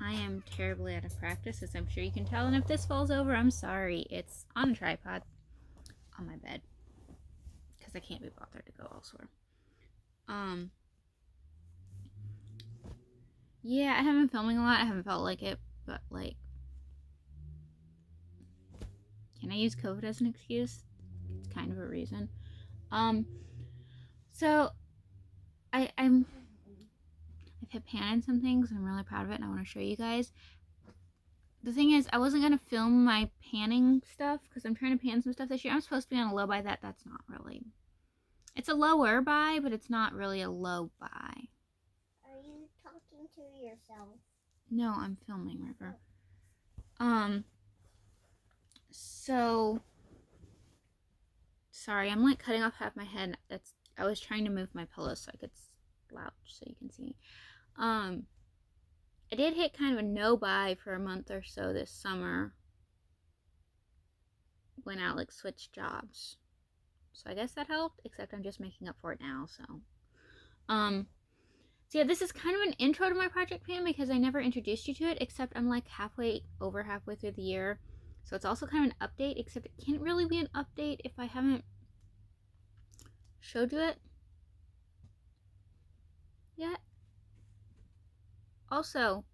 I am terribly out of practice, as I'm sure you can tell, and if this falls over, I'm sorry. It's on a tripod on my bed because I can't be bothered to go elsewhere. Yeah, I haven't been filming a lot. I haven't felt like it, but like, can I use COVID as an excuse? It's kind of a reason. So I've hit pan in some things, and I'm really proud of it, and I want to show you guys. The thing is, I wasn't going to film my panning stuff because I'm trying to pan some stuff this year. I'm supposed to be on a low buy. That's not really. It's a lower buy, but it's not really a low buy. Are you talking to yourself? No, I'm filming, River. So sorry, I'm like cutting off half my head. I was trying to move my pillow so I could slouch so you can see me. I did hit kind of a no buy for a month or so this summer when Alex switched jobs. So I guess that helped, except I'm just making up for it now, so. So yeah, this is kind of an intro to my project pan because I never introduced you to it, except I'm like halfway through the year. So it's also kind of an update, except it can't really be an update if I haven't showed you it yet. Also,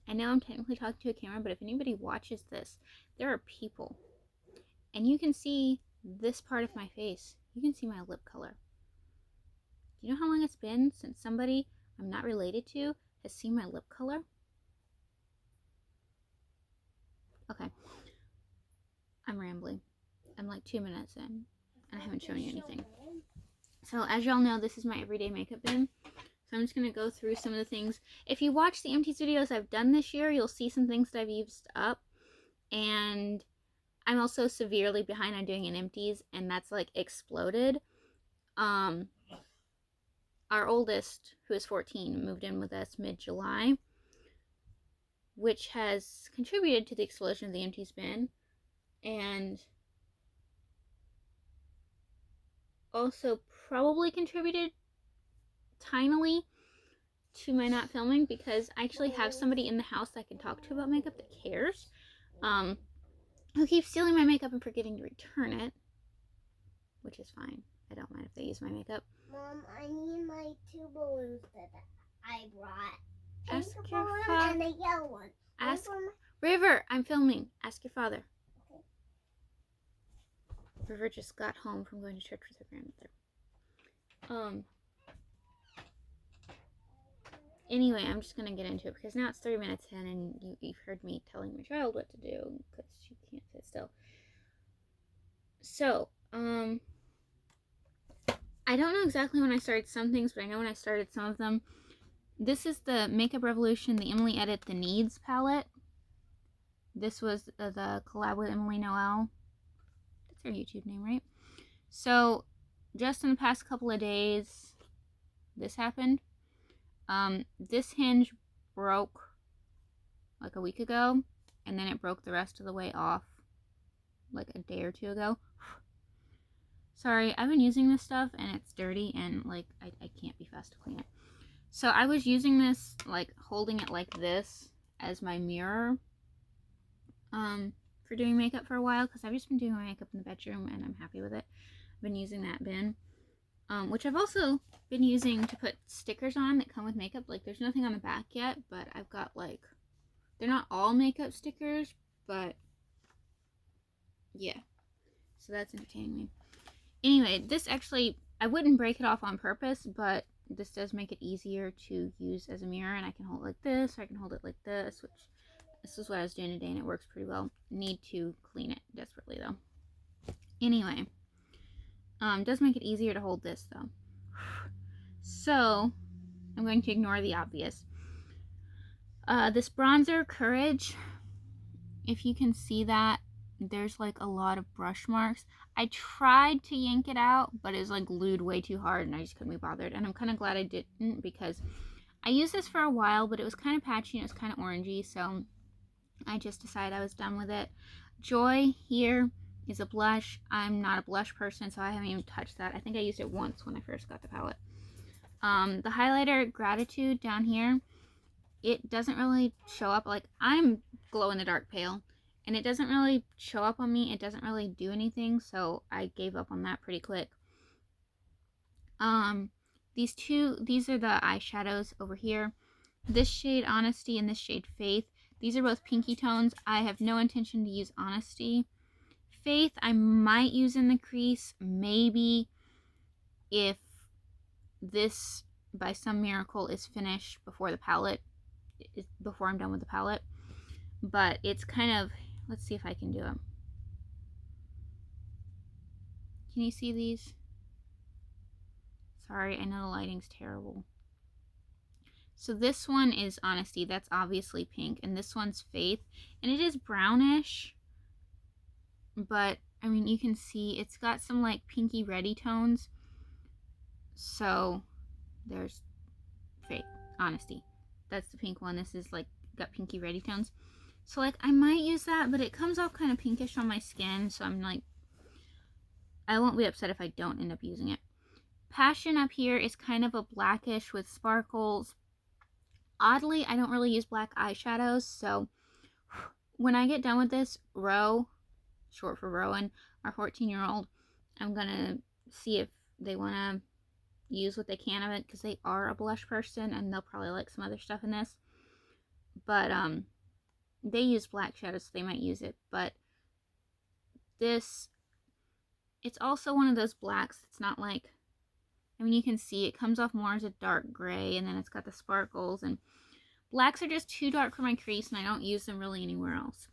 I know I'm technically talking to a camera, but if anybody watches this, there are people. And you can see this part of my face. You can see my lip color. Do you know how long it's been since somebody I'm not related to has seen my lip color? Okay. I'm rambling. I'm like 2 minutes in, and I haven't shown you anything. So as y'all know, this is my everyday makeup bin. So I'm just going to go through some of the things. If you watch the empties videos I've done this year, you'll see some things that I've used up. And I'm also severely behind on doing an empties, and that's like exploded. Our oldest, who is 14, moved in with us mid-July, which has contributed to the explosion of the empties bin. And also probably contributed tinily to my not filming because I actually have somebody in the house that I can talk to about makeup that cares, who keeps stealing my makeup and forgetting to return it, which is fine. I don't mind if they use my makeup. Mom, I need my 2 balloons that I brought. Ask Pink your balloon father. and a yellow one. River, I'm filming. Ask your father. Okay. River just got home from going to church with her grandmother. Anyway, I'm just going to get into it because now it's 30 minutes in and you've heard me telling my child what to do because she can't sit still. So, I don't know exactly when I started some things, but I know when I started some of them. This is the Makeup Revolution, the Emily Edit The Needs palette. This was the collab with Emily Noel. That's her YouTube name, right? So, just in the past couple of days, this happened. This hinge broke like a week ago, and then it broke the rest of the way off like a day or two ago. Sorry, I've been using this stuff and it's dirty and like I can't be fast to clean it. So I was using this, like holding it like this as my mirror for doing makeup for a while because I've just been doing my makeup in the bedroom and I'm happy with it. I've been using that bin. Which I've also been using to put stickers on that come with makeup. Like, there's nothing on the back yet, but I've got, like, they're not all makeup stickers, but, yeah. So that's entertaining me. Anyway, this actually, I wouldn't break it off on purpose, but this does make it easier to use as a mirror, and I can hold it like this, or I can hold it like this, which, this is what I was doing today, and it works pretty well. Need to clean it desperately, though. Anyway. Does make it easier to hold this though. So, I'm going to ignore the obvious. This bronzer, Courage, if you can see that, there's like a lot of brush marks. I tried to yank it out, but it's like glued way too hard and I just couldn't be bothered. And I'm kind of glad I didn't because I used this for a while, but it was kind of patchy and it was kind of orangey, so I just decided I was done with it. Joy here is a blush. I'm not a blush person, so I haven't even touched that. I think I used it once when I first got the palette. The highlighter, Gratitude, down here. it doesn't really show up. Like, I'm glow in the dark pale, and it doesn't really show up on me. It doesn't really do anything, so I gave up on that pretty quick. These are the eyeshadows over here. This shade Honesty and this shade Faith. These are both pinky tones. I have no intention to use Honesty. Faith I might use in the crease, maybe, if this by some miracle is finished before the palette, before I'm done with the palette. But it's kind of, let's see if I can do it. Can you see these? Sorry, I know the lighting's terrible. So this one is Honesty, that's obviously pink, and this one's Faith, and it is brownish, but I mean, you can see it's got some like pinky reddy tones. So there's Faith, Honesty. That's the pink one. This is like got pinky reddy tones. So like I might use that, but it comes off kind of pinkish on my skin, so I'm like, I won't be upset if I don't end up using it. Passion up here is kind of a blackish with sparkles. Oddly, I don't really use black eyeshadows, so when I get done with this, Ro, short for Rowan, our 14-year-old, I'm gonna see if they want to use what they can of it, because they are a blush person and they'll probably like some other stuff in this. But they use black shadows, so they might use it. But this, it's also one of those blacks. It's not like, I mean, you can see it comes off more as a dark gray, and then it's got the sparkles, and blacks are just too dark for my crease, and I don't use them really anywhere else.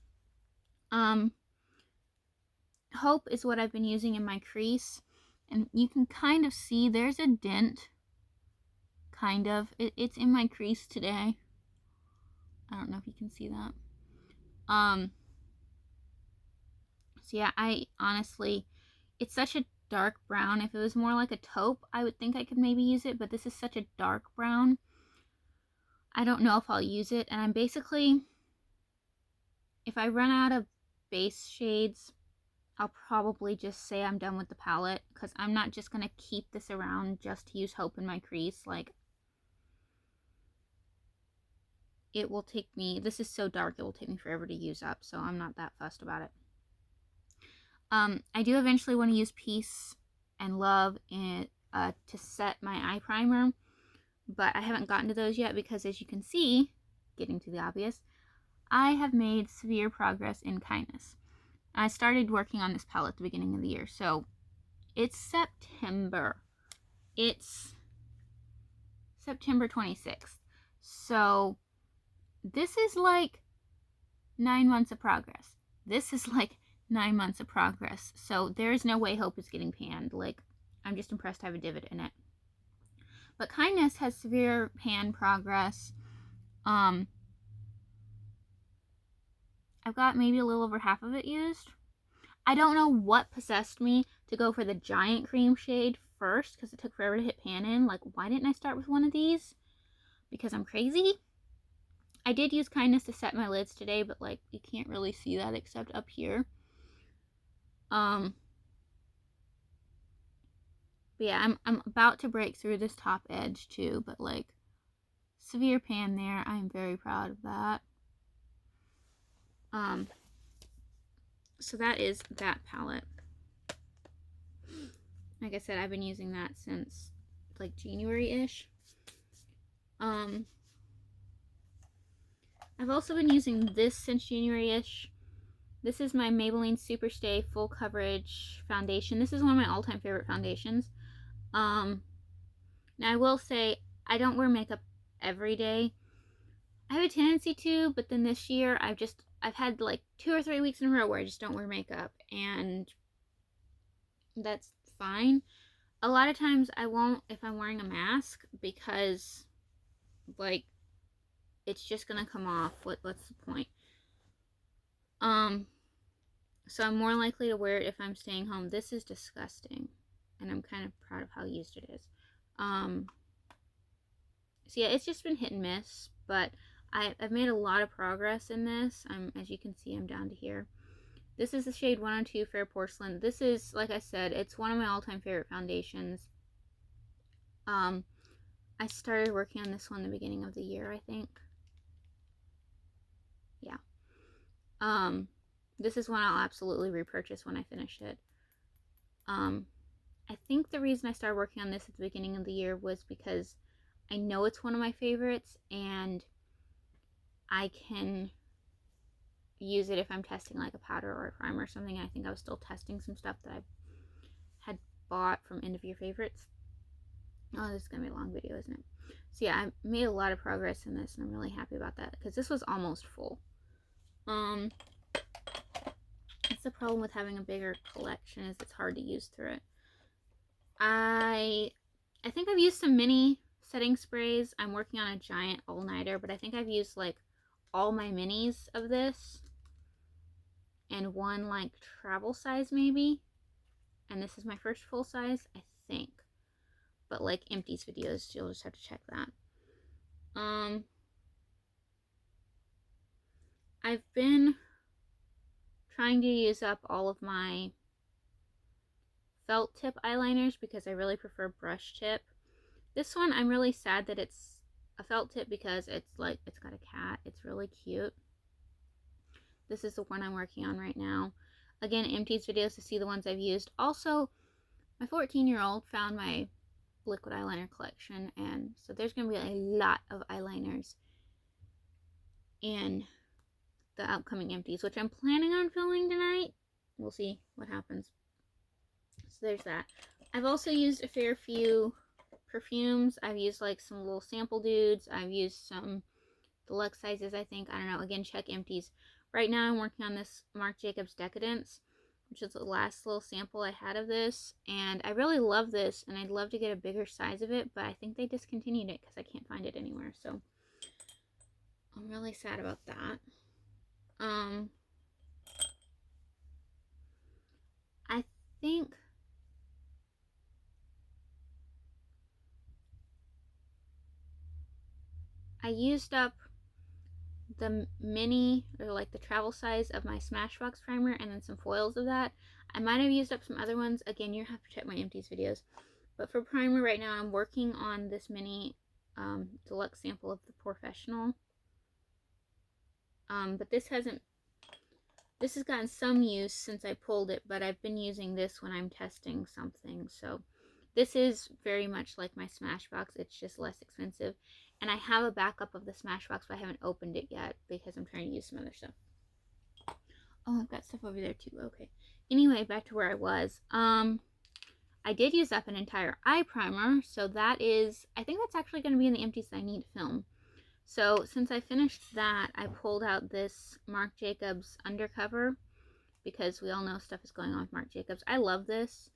Hope is what I've been using in my crease, and you can kind of see there's a dent, kind of. It's in my crease today. I don't know if you can see that. So yeah, I honestly, it's such a dark brown. If it was more like a taupe, I would think I could maybe use it, but this is such a dark brown. I don't know if I'll use it, and I'm basically, if I run out of base shades, I'll probably just say I'm done with the palette, because I'm not just going to keep this around just to use Hope in my crease. Like, it will take me, this is so dark, it will take me forever to use up, so I'm not that fussed about it. I do eventually want to use Peace and Love to set my eye primer, but I haven't gotten to those yet because, as you can see, getting to the obvious, I have made severe progress in Kindness. I started working on this palette at the beginning of the year, so it's September. It's September 26th. So this is like 9 months of progress. This is like 9 months of progress. So there is no way Hope is getting panned. Like, I'm just impressed I have a divot in it. But Kindness has severe pan progress. I've got maybe a little over half of it used. I don't know what possessed me to go for the giant cream shade first, because it took forever to hit pan in. Like, why didn't I start with one of these? Because I'm crazy? I did use Kindness to set my lids today, but like, you can't really see that except up here. But yeah, I'm about to break through this top edge too, but like, severe pan there. I am very proud of that. So that is that palette. Like I said, I've been using that since like January-ish. I've also been using this since January-ish. This is my Maybelline Superstay Full Coverage Foundation. This is one of my all-time favorite foundations. Now I will say, I don't wear makeup every day. I have a tendency to, but then this year I've had like 2 or 3 weeks in a row where I just don't wear makeup, and that's fine. A lot of times I won't if I'm wearing a mask, because like, it's just gonna come off. What's the point? So I'm more likely to wear it if I'm staying home. This is disgusting, and I'm kind of proud of how used it is. So yeah, it's just been hit and miss, but I've made a lot of progress in this. As you can see, I'm down to here. This is the shade 102 Fair Porcelain. This is, like I said, it's one of my all-time favorite foundations. I started working on this one the beginning of the year, I think. This is one I'll absolutely repurchase when I finish it. I think the reason I started working on this at the beginning of the year was because I know it's one of my favorites, and I can use it if I'm testing like a powder or a primer or something. I think I was still testing some stuff that I had bought from end of year favorites. Oh, this is gonna be a long video, isn't it? So yeah, I made a lot of progress in this, and I'm really happy about that because this was almost full. That's the problem with having a bigger collection, is it's hard to use through it. I think I've used some mini setting sprays. I'm working on a giant all-nighter, but I think I've used like all my minis of this and one like travel size maybe. And this is my first full size, I think. But like empties videos, you'll just have to check that. I've been trying to use up all of my felt tip eyeliners because I really prefer brush tip. This one, I'm really sad that it's a felt tip because it's like, it's got a cat. It's really cute. This is the one I'm working on right now. Again, empties videos to see the ones I've used. Also, my 14-year-old found my liquid eyeliner collection, and so there's going to be a lot of eyeliners in the upcoming empties, which I'm planning on filming tonight. We'll see what happens. So there's that. I've also used a fair few perfumes. I've used like some little sample dudes. I've used some deluxe sizes, I think. I don't know. Again, check empties. Right now I'm working on this Marc Jacobs Decadence, which is the last little sample I had of this. And I really love this, and I'd love to get a bigger size of it, but I think they discontinued it because I can't find it anywhere. So I'm really sad about that. I think I used up the mini, or like the travel size of my Smashbox primer, and then some foils of that. I might have used up some other ones. Again, you have to check my empties videos. But for primer right now, I'm working on this mini deluxe sample of the Professional. But this has gotten some use since I pulled it, but I've been using this when I'm testing something. So this is very much like my Smashbox. It's just less expensive. And I have a backup of the Smashbox, but I haven't opened it yet because I'm trying to use some other stuff. Oh, I've got stuff over there too. Okay. Anyway, back to where I was. I did use up an entire eye primer, so that is, I think that's actually going to be in the empties that I need to film. So since I finished that, I pulled out this Marc Jacobs Undercover because we all know stuff is going on with Marc Jacobs. I love this.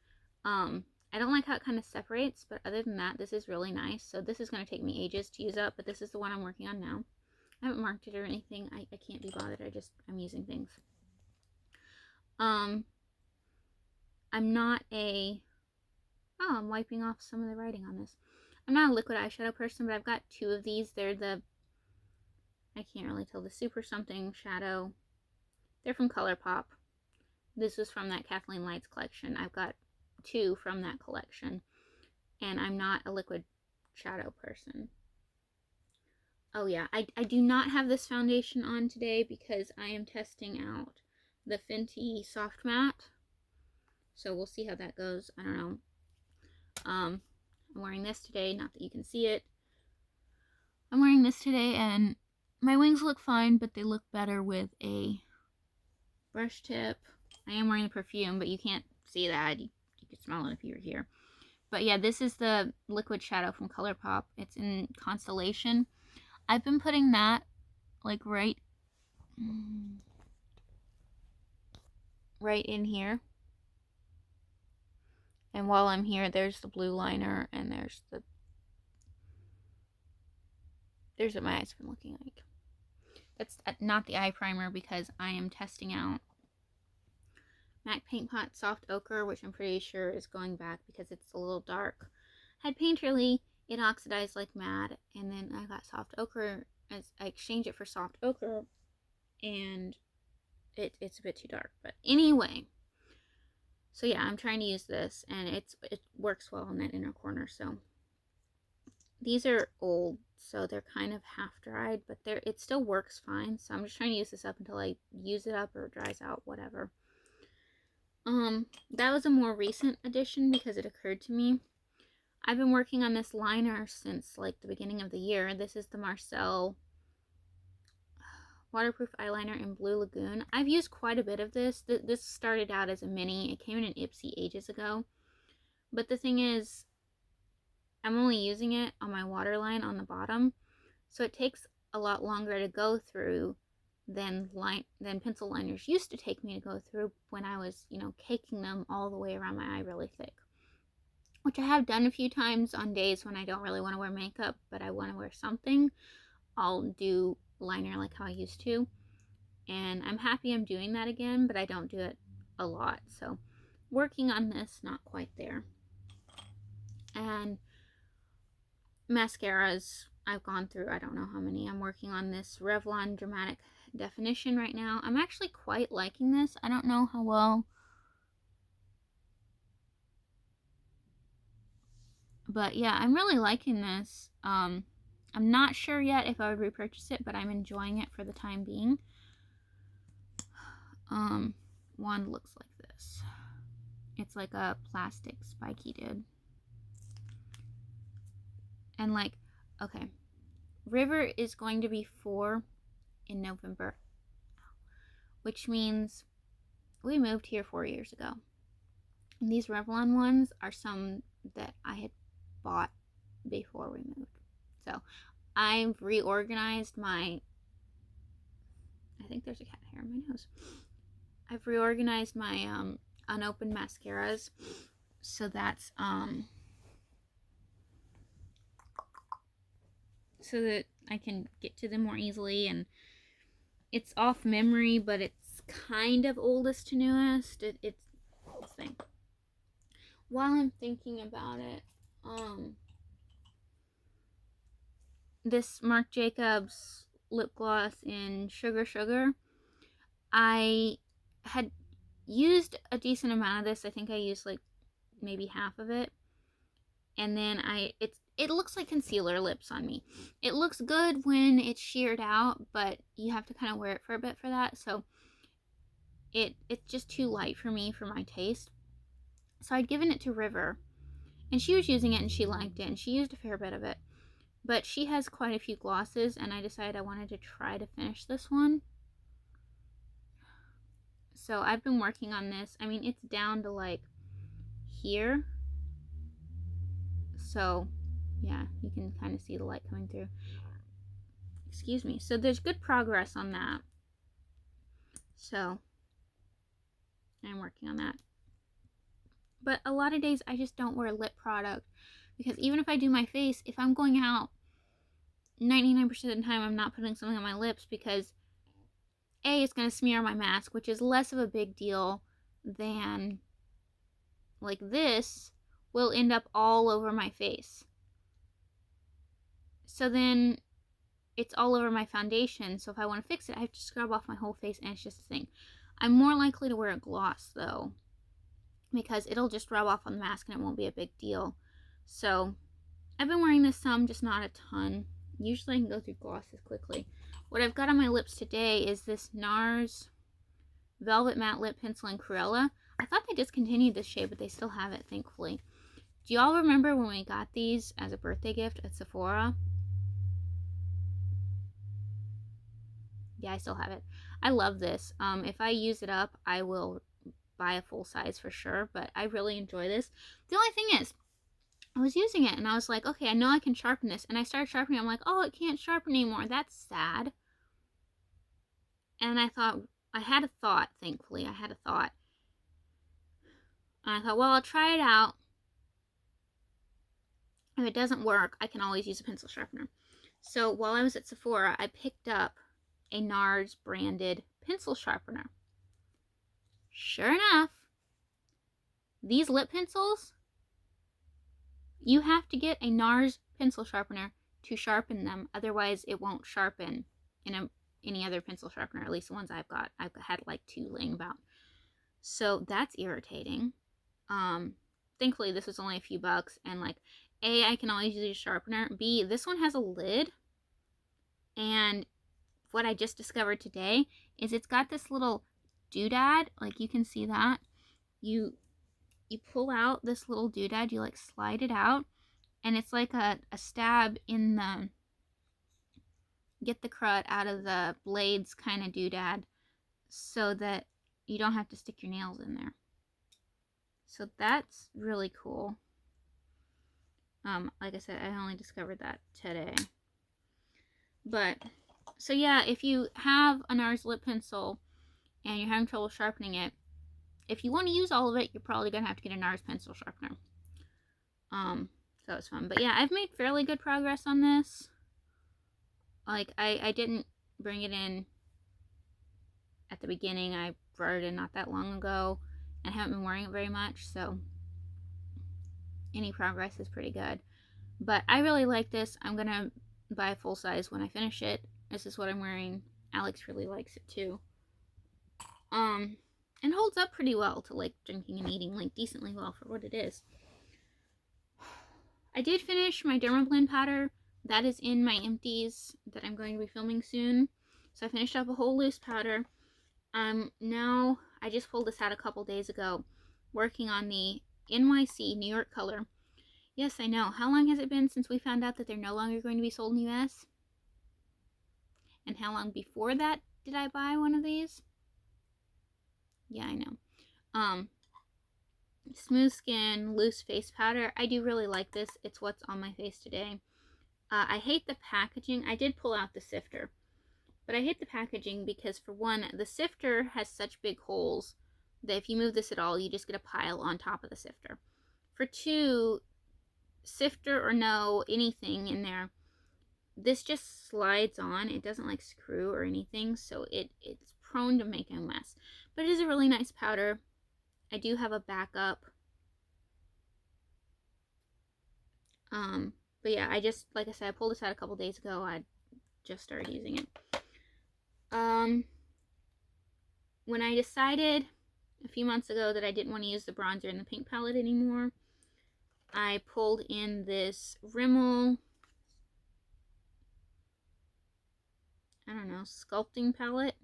I don't like how it kind of separates, but other than that, this is really nice. So this is going to take me ages to use up, but this is the one I'm working on now. I haven't marked it or anything. I can't be bothered. I'm using things. I'm not a... Oh, I'm wiping off some of the writing on this. I'm not a liquid eyeshadow person, but I've got two of these. They're the... I can't really tell. The Super Something Shadow. They're from ColourPop. This was from that Kathleen Lights collection. I've got two from that collection. And I'm not a liquid shadow person. Oh yeah, I do not have this foundation on today because I am testing out the Fenty Soft Matte. So we'll see how that goes. I don't know. I'm wearing this today, not that you can see it. I'm wearing this today and my wings look fine, but they look better with a brush tip. I am wearing the perfume, but you can't see that. You could smell it if you were here. But yeah, this is the liquid shadow from ColourPop. It's in Constellation. I've been putting that like right in here. And while I'm here, there's the blue liner, and there's what my eyes have been looking like. That's not the eye primer because I am testing out MAC Paint Pot Soft Ochre, which I'm pretty sure is going back because it's a little dark. Had Painterly, it oxidized like mad, and then I got Soft Ochre, as I exchanged it for Soft Ochre, and it's a bit too dark. But anyway, so yeah, I'm trying to use this, and it works well in that inner corner, so these are old, so they're kind of half dried, but it still works fine. So I'm just trying to use this up until I use it up or it dries out, whatever. That was a more recent addition because it occurred to me. I've been working on this liner since like the beginning of the year. This is the Marcel waterproof eyeliner in Blue Lagoon. I've used quite a bit of this. This started out as a mini. It came in an Ipsy ages ago. But the thing is, I'm only using it on my waterline on the bottom. So it takes a lot longer to go through than pencil liners used to take me to go through when I was, you know, caking them all the way around my eye really thick. Which I have done a few times on days when I don't really want to wear makeup, but I want to wear something. I'll do liner like how I used to. And I'm happy I'm doing that again, but I don't do it a lot. So working on this, not quite there. And mascaras, I've gone through, I don't know how many. I'm working on this Revlon Dramatic Definition right now. I'm actually quite liking this. I don't know how well, but yeah, I'm really liking this. I'm not sure yet if I would repurchase it, but I'm enjoying it for the time being. Wand looks like this. It's like a plastic spiky dude. And like, okay, River is going to be 4 in November, which means we moved here 4 years ago. And these Revlon ones are some that I had bought before we moved. So I've reorganized my, I think there's a cat hair on my nose. I've reorganized my unopened mascaras. So that's so that I can get to them more easily, and it's off memory, but it's kind of oldest to newest. It's this thing. While I'm thinking about it, this Marc Jacobs lip gloss in Sugar Sugar, I had used a decent amount of this. I think I used like maybe half of it, and then it looks like concealer lips on me. It looks good when it's sheared out, but you have to kind of wear it for a bit for that. So it's just too light for me for my taste. So I'd given it to River, and she was using it and she liked it, and she used a fair bit of it. But she has quite a few glosses, and I decided I wanted to try to finish this one. So I've been working on this. I mean, it's down to like here. So yeah, you can kind of see the light coming through. Excuse me. So there's good progress on that. So I'm working on that. But a lot of days I just don't wear lip product, because even if I do my face, if I'm going out, 99% of the time I'm not putting something on my lips, because A, it's going to smear my mask, which is less of a big deal than like this will end up all over my face. So then it's all over my foundation. So if I want to fix it, I have to scrub off my whole face, and it's just a thing. I'm more likely to wear a gloss though, because it'll just rub off on the mask and it won't be a big deal. So I've been wearing this some, just not a ton. Usually I can go through glosses quickly. What I've got on my lips today is this Nars Velvet Matte Lip Pencil in Cruella. I thought they discontinued this shade, but they still have it, thankfully. Do y'all remember when we got these as a birthday gift at Sephora? Yeah, I still have it. I love this. If I use it up, I will buy a full size for sure, but I really enjoy this. The only thing is, I was using it and I was like, okay, I know I can sharpen this. And I started sharpening. I'm like, oh, it can't sharpen anymore. That's sad. And I thought, I had a thought, thankfully. I had a thought. And I thought, well, I'll try it out. If it doesn't work, I can always use a pencil sharpener. So while I was at Sephora, I picked up a Nars branded pencil sharpener. Sure enough, these lip pencils, you have to get a Nars pencil sharpener to sharpen them. Otherwise, it won't sharpen in any other pencil sharpener, at least the ones I've got. I've had like 2 laying about. So that's irritating. Thankfully, this was only a few bucks, and like A, I can always use a sharpener. B, this one has a lid. And what I just discovered today is it's got this little doodad. Like, you can see that. You pull out this little doodad. You, like, slide it out. And it's like a stab in the... get the crud out of the blades kind of doodad, so that you don't have to stick your nails in there. So that's really cool. Like I said, I only discovered that today. But, so yeah, if you have a Nars lip pencil and you're having trouble sharpening it, if you want to use all of it, you're probably going to have to get a Nars pencil sharpener. So it's fun. But yeah, I've made fairly good progress on this. Like, I didn't bring it in at the beginning. I brought it in not that long ago and haven't been wearing it very much, so any progress is pretty good. But I really like this. I'm gonna buy a full size when I finish it. This is what I'm wearing. Alex really likes it too. And holds up pretty well to, like, drinking and eating, like, decently well for what it is. I did finish my Dermablend powder. That is in my empties that I'm going to be filming soon. So I finished up a whole loose powder. Now I just pulled this out a couple days ago, working on the NYC New York color. Yes, I know. How long has it been since we found out that they're no longer going to be sold in the US? And how long before that did I buy one of these? Yeah, I know. Smooth skin, loose face powder. I do really like this. It's what's on my face today. I hate the packaging. I did pull out the sifter. But I hate the packaging because, for one, the sifter has such big holes that if you move this at all, you just get a pile on top of the sifter. For two, sifter or no, anything in there, this just slides on. It doesn't, like, screw or anything, so it's prone to making a mess. But it is a really nice powder. I do have a backup. But yeah, I just, like I said, I pulled this out a couple days ago. I just started using it. When I decided a few months ago that I didn't want to use the bronzer in the pink palette anymore, I pulled in this Rimmel, I don't know, sculpting palette,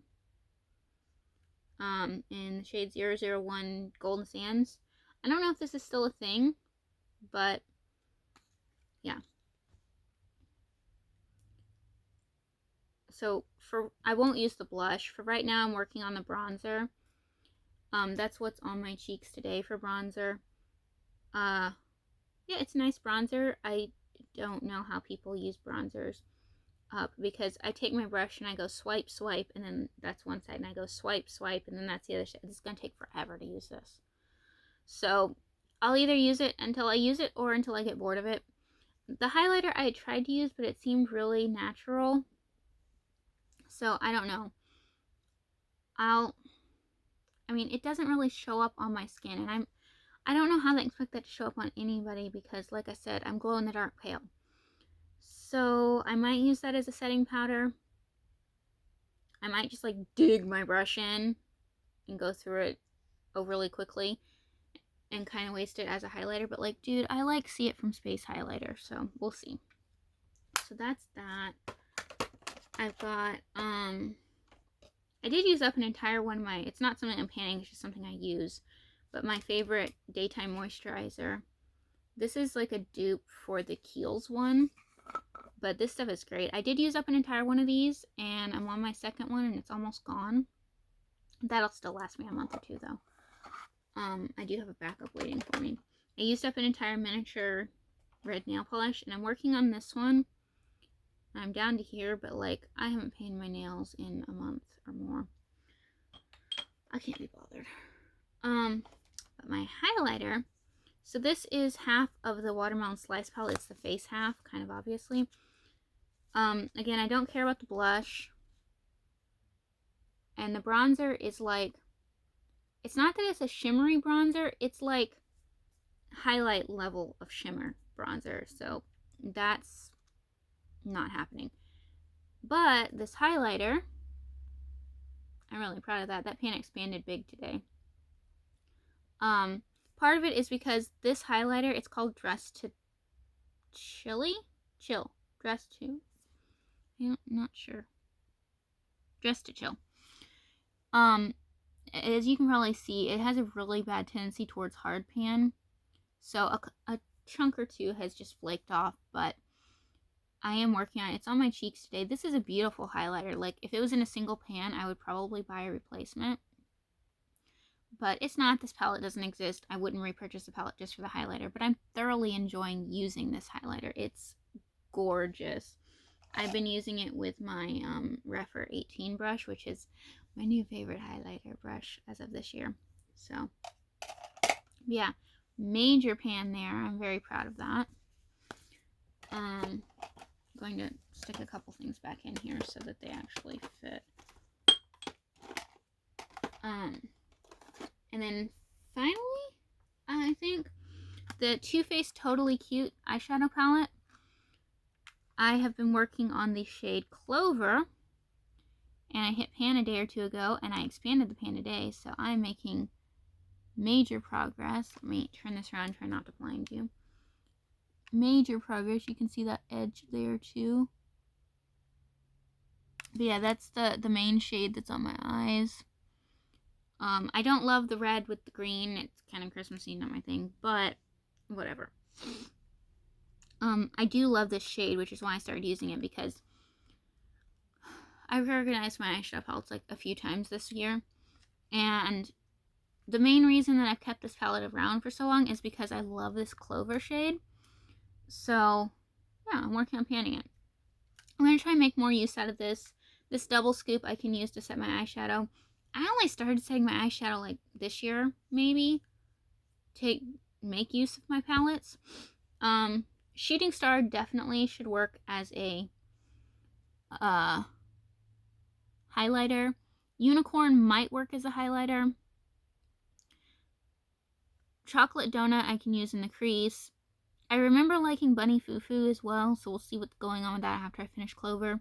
in the shade 001 Golden Sands. I don't know if this is still a thing, but yeah. So I won't use the blush. For right now, I'm working on the bronzer. That's what's on my cheeks today for bronzer. Yeah, it's a nice bronzer. I don't know how people use bronzers up, because I take my brush and I go swipe, swipe, and then that's one side, and I go swipe, swipe, and then that's the other side. It's going to take forever to use this. So I'll either use it until I use it or until I get bored of it. The highlighter I had tried to use, but it seemed really natural. So I don't know. I mean, it doesn't really show up on my skin, and I don't know how they expect that to show up on anybody, because, like I said, I'm glow in the dark pale. So I might use that as a setting powder. I might just, like, dig my brush in and go through it overly quickly and kind of waste it as a highlighter. But, like, dude, I like See It From Space highlighter, so we'll see. So that's that. I've got, I did use up an entire one of my, it's not something I'm panning, it's just something I use, but my favorite daytime moisturizer. This is like a dupe for the Kiehl's one, but this stuff is great. I did use up an entire one of these, and I'm on my second one, and it's almost gone. That'll still last me a month or two, though. I do have a backup waiting for me. I used up an entire miniature red nail polish, and I'm working on this one. I'm down to here, but, like, I haven't painted my nails in a month or more. I can't be bothered. But my highlighter, so this is half of the Watermelon Slice palette. It's the face half, kind of obviously. Again, I don't care about the blush. And the bronzer is like, it's not that it's a shimmery bronzer, it's like highlight level of shimmer bronzer. So that's not happening. But this highlighter, I'm really proud of that. That pan expanded big today. Part of it is because this highlighter, it's called Dress to Chill. Dress to. I'm not sure. Dress to Chill. As you can probably see, it has a really bad tendency towards hard pan. So a chunk or two has just flaked off, but I am working on it. It's on my cheeks today. This is a beautiful highlighter. Like, if it was in a single pan, I would probably buy a replacement. But it's not. This palette doesn't exist. I wouldn't repurchase the palette just for the highlighter, but I'm thoroughly enjoying using this highlighter. It's gorgeous. I've been using it with my Refer 18 brush, which is my new favorite highlighter brush as of this year. So, yeah, major pan there. I'm very proud of that. I'm going to stick a couple things back in here so that they actually fit. And then finally, I think the Too Faced Totally Cute eyeshadow palette. I have been working on the shade Clover, and I hit pan a day or two ago, and I expanded the pan today, so I'm making major progress. Let me turn this around, try not to blind you. Major progress. You can see that edge there too. But yeah, that's the main shade that's on my eyes. I don't love the red with the green. It's kind of Christmassy, not my thing, but whatever. I do love this shade, which is why I started using it, because I reorganized my eyeshadow palettes like a few times this year, and the main reason that I've kept this palette around for so long is because I love this Clover shade. So yeah, I'm working on panning it. I'm going to try and make more use out of this. This double scoop I can use to set my eyeshadow. I only started setting my eyeshadow like this year, maybe, to make use of my palettes. Shooting Star definitely should work as a highlighter. Unicorn might work as a highlighter. Chocolate Donut I can use in the crease. I remember liking Bunny Foo Foo as well, so we'll see what's going on with that after I finish Clover.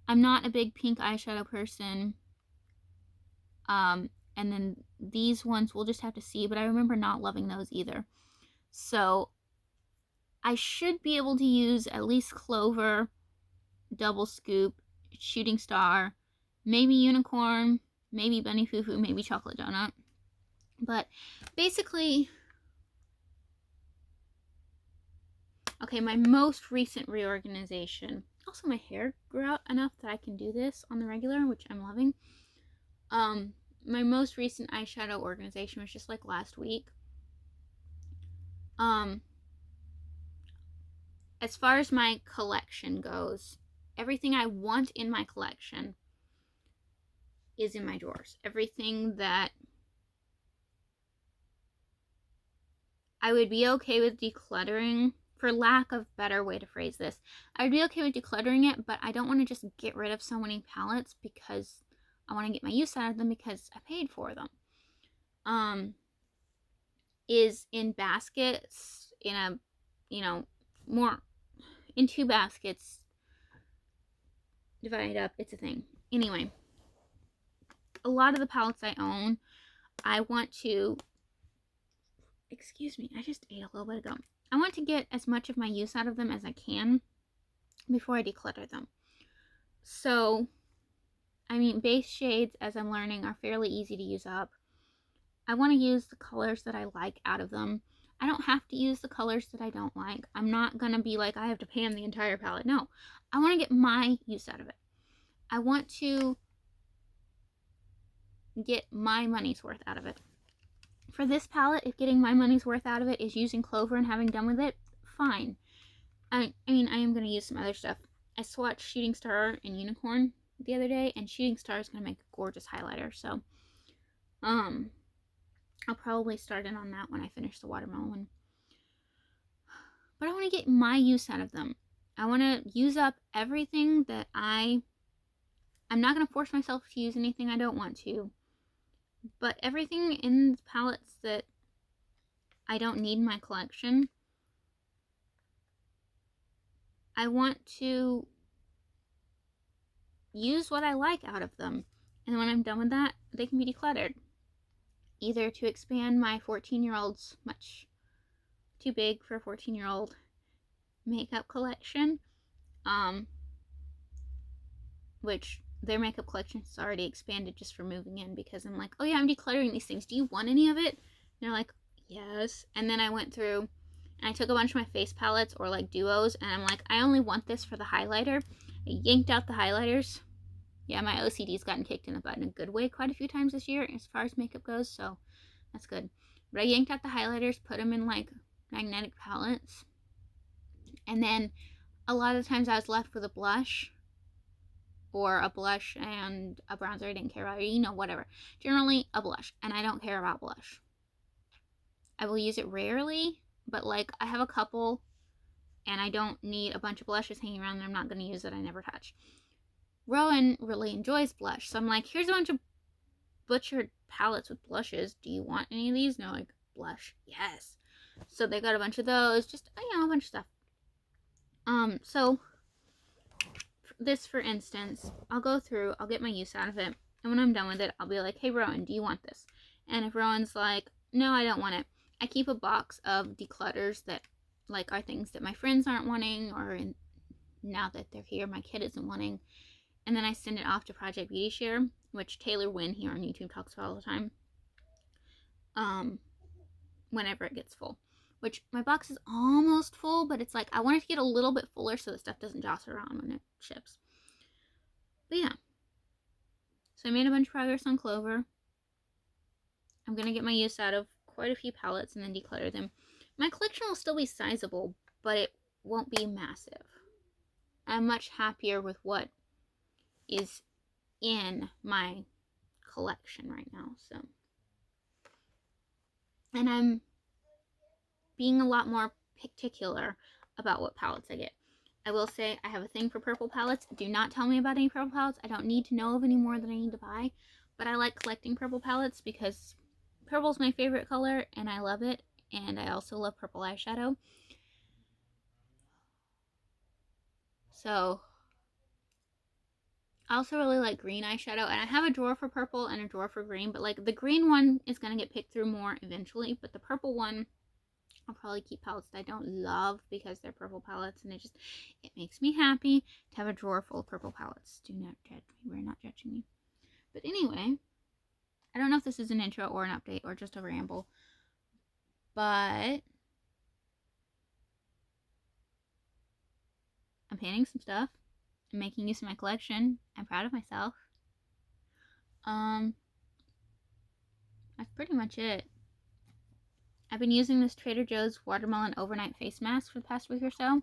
I'm not a big pink eyeshadow person. And then these ones we'll just have to see, but I remember not loving those either. So I should be able to use at least Clover, Double Scoop, Shooting Star, maybe Unicorn, maybe Bunny Foo Foo, maybe Chocolate Donut. But basically, okay, my most recent reorganization. Also, my hair grew out enough that I can do this on the regular, which I'm loving. My most recent eyeshadow organization was just like last week. As far as my collection goes, everything I want in my collection is in my drawers. Everything that I would be okay with decluttering, for lack of better way to phrase this, I would be okay with decluttering it, but I don't want to just get rid of so many palettes because I want to get my use out of them because I paid for them. Is in baskets, in a, more in 2 baskets, divided up. It's a thing. Anyway, a lot of the palettes I own, I want to, excuse me, I just ate a little bit ago. I want to get as much of my use out of them as I can before I declutter them. So, I mean, base shades, as I'm learning, are fairly easy to use up. I want to use the colors that I like out of them. I don't have to use the colors that I don't like. I'm not going to be like, I have to pan the entire palette. No, I want to get my use out of it. I want to get my money's worth out of it. For this palette, if getting my money's worth out of it is using Clover and having done with it, fine. I mean, I am going to use some other stuff. I swatched Shooting Star and Unicorn the other day, and Shooting Star is going to make a gorgeous highlighter, so I'll probably start in on that when I finish the watermelon one. But I want to get my use out of them. I want to use up everything that I'm not going to force myself to use anything I don't want to. But everything in the palettes that I don't need in my collection, I want to use what I like out of them. And when I'm done with that, they can be decluttered. Either to expand my 14-year-old's, much too big for a 14-year-old, makeup collection, which their makeup collection has already expanded just for moving in, because I'm like, oh yeah, I'm decluttering these things. Do you want any of it? And they're like, yes. And then I went through and I took a bunch of my face palettes or like duos, and I'm like, I only want this for the highlighter. I yanked out the highlighters. Yeah, my OCD's gotten kicked in the butt in a good way quite a few times this year as far as makeup goes, so that's good. But I yanked out the highlighters, put them in like magnetic palettes, and then a lot of the times I was left with a blush or a blush and a bronzer I didn't care about, or, you know, whatever. Generally a blush, and I don't care about blush. I will use it rarely, but like I have a couple and I don't need a bunch of blushes hanging around that I'm not going to use that I never touch. Rowan really enjoys blush, so I'm like, here's a bunch of butchered palettes with blushes. Do you want any of these? No, like, blush, yes. So they got a bunch of those, just, you know, a bunch of stuff. So this, for instance, I'll go through, I'll get my use out of it, and when I'm done with it, I'll be like, hey Rowan, do you want this? And if Rowan's like, no, I don't want it, I keep a box of declutters that like are things that my friends aren't wanting, or now that they're here, my kid isn't wanting. And then I send it off to Project Beauty Share, which Taylor Wynn here on YouTube talks about all the time. Whenever it gets full. Which, my box is almost full, but it's like, I want it to get a little bit fuller so the stuff doesn't jostle around when it ships. But yeah. So I made a bunch of progress on Clover. I'm going to get my use out of quite a few palettes and then declutter them. My collection will still be sizable, but it won't be massive. I'm much happier with what is in my collection right now, so. And I'm being a lot more particular about what palettes I get. I will say I have a thing for purple palettes. Do not tell me about any purple palettes. I don't need to know of any more than I need to buy, but I like collecting purple palettes because purple's my favorite color and I love it, and I also love purple eyeshadow. So I also really like green eyeshadow, and I have a drawer for purple and a drawer for green, but like the green one is going to get picked through more eventually, but the purple one, I'll probably keep palettes that I don't love because they're purple palettes, and it makes me happy to have a drawer full of purple palettes. Do not judge me. We're not judging me. But anyway, I don't know if this is an intro or an update or just a ramble, but I'm painting some stuff. I'm making use of my collection. I'm proud of myself. That's pretty much it. I've been using this Trader Joe's Watermelon Overnight Face Mask for the past week or so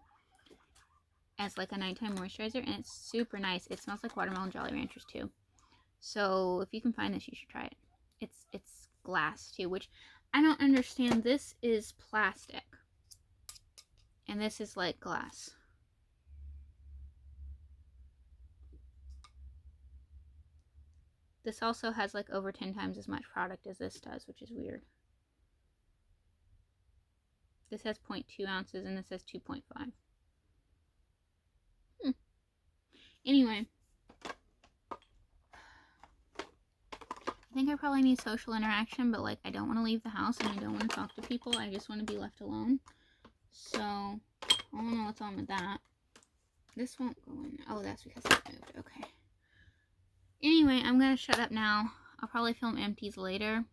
as like a nighttime moisturizer, and it's super nice. It smells like watermelon Jolly Ranchers too. So if you can find this, you should try it. It's glass too, which I don't understand. This is plastic, and this is like glass. This also has like over 10 times as much product as this does, which is weird. This has 0.2 ounces and this has 2.5. Anyway. I think I probably need social interaction, but like I don't want to leave the house and I don't want to talk to people. I just want to be left alone. So, I don't know what's on with that. This won't go in. Oh, that's because it moved. Okay. Anyway, I'm going to shut up now. I'll probably film empties later.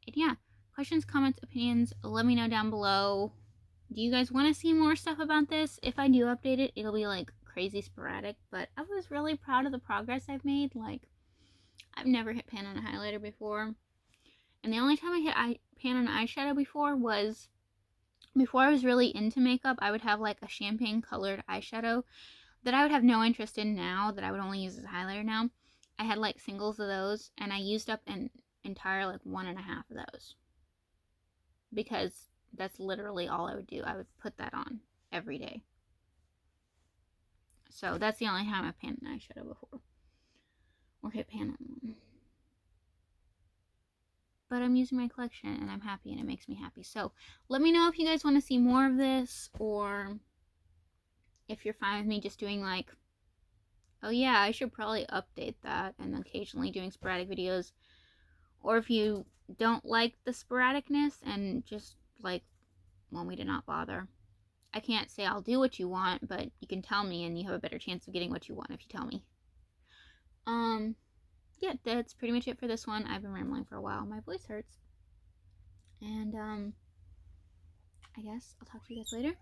And yeah, questions, comments, opinions, let me know down below. Do you guys want to see more stuff about this? If I do update it, it'll be like crazy sporadic, but I was really proud of the progress I've made. Like, I've never hit pan on a highlighter before. And the only time I hit pan on an eyeshadow before was before I was really into makeup. I would have like a champagne colored eyeshadow that I would have no interest in now, that I would only use as a highlighter now. I had like singles of those, and I used up an entire like 1.5 of those. Because that's literally all I would do. I would put that on every day. So that's the only time I've panned an eyeshadow before. Or hit pan on one. But I'm using my collection and I'm happy and it makes me happy. So let me know if you guys want to see more of this, or if you're fine with me just doing like, oh yeah, I should probably update that, and occasionally doing sporadic videos. Or if you don't like the sporadicness and just like want me to not bother. I can't say I'll do what you want, but you can tell me and you have a better chance of getting what you want if you tell me. Yeah, that's pretty much it for this one. I've been rambling for a while. My voice hurts. And, I guess I'll talk to you guys later.